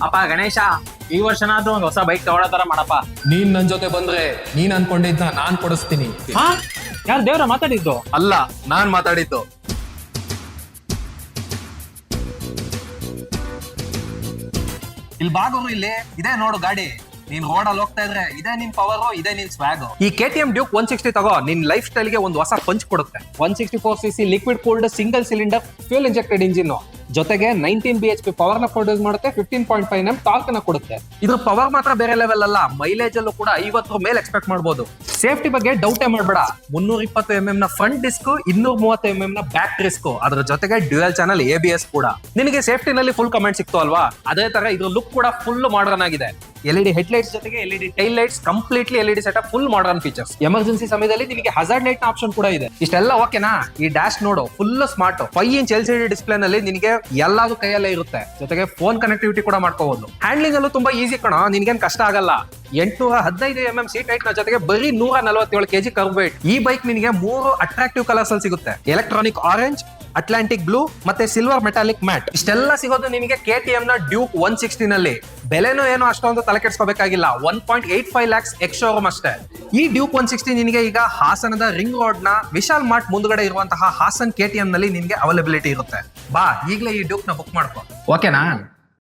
ಅಪ್ಪ ಗಣೇಶ, ಈ ವರ್ಷನಾದ್ರೂ ಒಂದು ಹೊಸ ಬೈಕ್ ತಗೊಳ್ಳೋ ತರ ಮಾಡಪ್ಪ. ನೀನ್ ನನ್ ಜೊತೆ ಬಂದ್ರೆ ನೀನ್ ಅನ್ಕೊಂಡಿದ್ನ ನಾನ್ ಕೊಡಿಸ್ತೀನಿ. ಯಾರು ದೇವ್ರ ಮಾತಾಡಿದ್ದು? ಅಲ್ಲ, ನಾನ್ ಮಾತಾಡಿದ್ದು. ಇಲ್ಲಿ ಬಾಗೋರು ಇಲ್ಲಿ ಇದೇ ನೋಡು ಗಾಡಿ. ನೀನ್ ರೋಡಲ್ಲಿ ಹೋಗ್ತಾ ಇದ್ರೆ ಇದೇ ನಿನ್ ಪವರ್, ಇದೇ ನಿನ್ ಸ್ವ್ಯಾಗ್. ಈ KTM ಡ್ಯೂಕ್ 160 ತಗೋ, ನಿನ್ ಲೈಫ್ ಸ್ಟೈಲ್ ಗೆ ಒಂದು ಹೊಸ ಪಂಚ್ ಕೊಡುತ್ತೆ. 164cc liquid cooled single cylinder fuel injected engine ಜೊತೆಗೆ 19 BHP ಪವರ್ ನ ಪ್ರೊಡ್ಯೂಸ್ ಮಾಡುತ್ತೆ, 15.5 Nm ಟಾರ್ಕ್ ನ ಕೊಡುತ್ತೆ. ಇದ್ರ ಪವರ್ ಮಾತ್ರ ಬೇರೆ ಲೆವೆಲ್ ಅಲ್ಲ, ಮೈಲೇಜ್ ಅಲ್ಲೂ ಕೂಡ 50 ಮೇಲೆ ಎಕ್ಸ್ಪೆಕ್ಟ್ ಮಾಡಬಹುದು. ಸೇಫ್ಟಿ ಬಗ್ಗೆ ಡೌಟೇ ಮಾಡಬೇಡ. 320 mm ನ ಫ್ರಂಟ್ ಡಿಸ್ಕ್, 230 mm ನ ಬ್ಯಾಕ್ ಡಿಸ್ಕ್, ಅದ್ರ ಜೊತೆಗೆ ಡ್ಯುಯಲ್ ಚಾನಲ್ ABS ಕೂಡ. ನಿನಗೆ ಸೇಫ್ಟಿ ನಲ್ಲಿ ಫುಲ್ ಕಮೆಂಟ್ ಸಿಕ್ತು ಅಲ್ವಾ? ಅದೇ ತರ ಇದ್ರ ಲುಕ್ ಕೂಡ ಫುಲ್ ಮಾಡರ್ನ್ ಆಗಿದೆ. LED ಹೆಡ್ಲೈಟ್ಸ್ ಜೊತೆಗೆ LED tail lights, completely LED setup, full modern features. Emergency ಸಮಯದಲ್ಲಿ ನಿಮಗೆ ಹಜಾರ್ಡ್ ಲೈಟ್ ನ ಆಪ್ಷನ್ ಕೂಡ ಇದೆ. ಇಷ್ಟೆಲ್ಲ ಓಕೆನಾ? ಈ ಡ್ಯಾಶ್ ನೋಡು, full smart 5 inch LCD display ನಲ್ಲಿ ನಿನಗೆ ಎಲ್ಲಾದ್ರೂ ಕೈಯಲ್ಲೇ ಇರುತ್ತೆ. ಜೊತೆಗೆ ಫೋನ್ ಕನೆಕ್ಟಿವಿಟಿ ಕೂಡ ಮಾಡ್ಕೋಬಹುದು. ಹ್ಯಾಂಡ್ಲಿಂಗ್ ಅಲ್ಲೂ ತುಂಬಾ ಈಸಿ ಕಣ, ನಿನ್ಗೇನ್ ಕಷ್ಟ ಆಗಲ್ಲ. 815 mm ಸೀಟ್ ಹೈಟ್ ನ ಜೊತೆಗೆ ಬರೀ 147 kg ಕರ್ವ್ ವೇಟ್. ಈ ಬೈಕ್ ನಿನಗೆ 3 ಅಟ್ರಾಕ್ಟಿವ್ ಕಲರ್ಸ್ ಅಲ್ಲಿ ಸಿಗುತ್ತೆ: ಎಲೆಕ್ಟ್ರಾನಿಕ್ ಆರೆಂಜ್, ಅಟ್ಲಾಂಟಿಕ್ ಬ್ಲೂ ಮತ್ತೆ ಸಿಲ್ವರ್ ಮೆಟಾಲಿಕ್ ಮ್ಯಾಟ್. ಇಷ್ಟೆಲ್ಲ ಸಿಗೋದು ನಿಮಗೆ KTM ನ ಡ್ಯೂಕ್ 160 ನಲ್ಲಿ. ಬೆಲೆನೂ ಏನು ಅಷ್ಟೊಂದು ತಲೆ ಕೆಡಿಸ್ಕೋಬೇಕಾಗಿಲ್ಲ, 1.85 lakhs ಎಕ್ಸ್ ಶೋರೂಮ್ ಅಷ್ಟೇ. ಈ ಡ್ಯೂಕ್ 160 ನಿನಗೆ ಈಗ ಹಾಸನದ ರಿಂಗ್ ರೋಡ್ ನ ವಿಶಾಲ್ ಮಾರ್ಟ್ ಮುಂದ್ಗಡೆ ಇರುವಂತಹ ಹಾಸನ್ KTM ನಲ್ಲಿ ನಿನ್ಗೆ ಅವೈಲಬಿಲಿಟಿ ಇರುತ್ತೆ. ಬಾ, ಈಗಲೇ ಈ ಡ್ಯೂಕ್ ನ ಬುಕ್ ಮಾಡ್ಕೋ, ಓಕೆನಾ?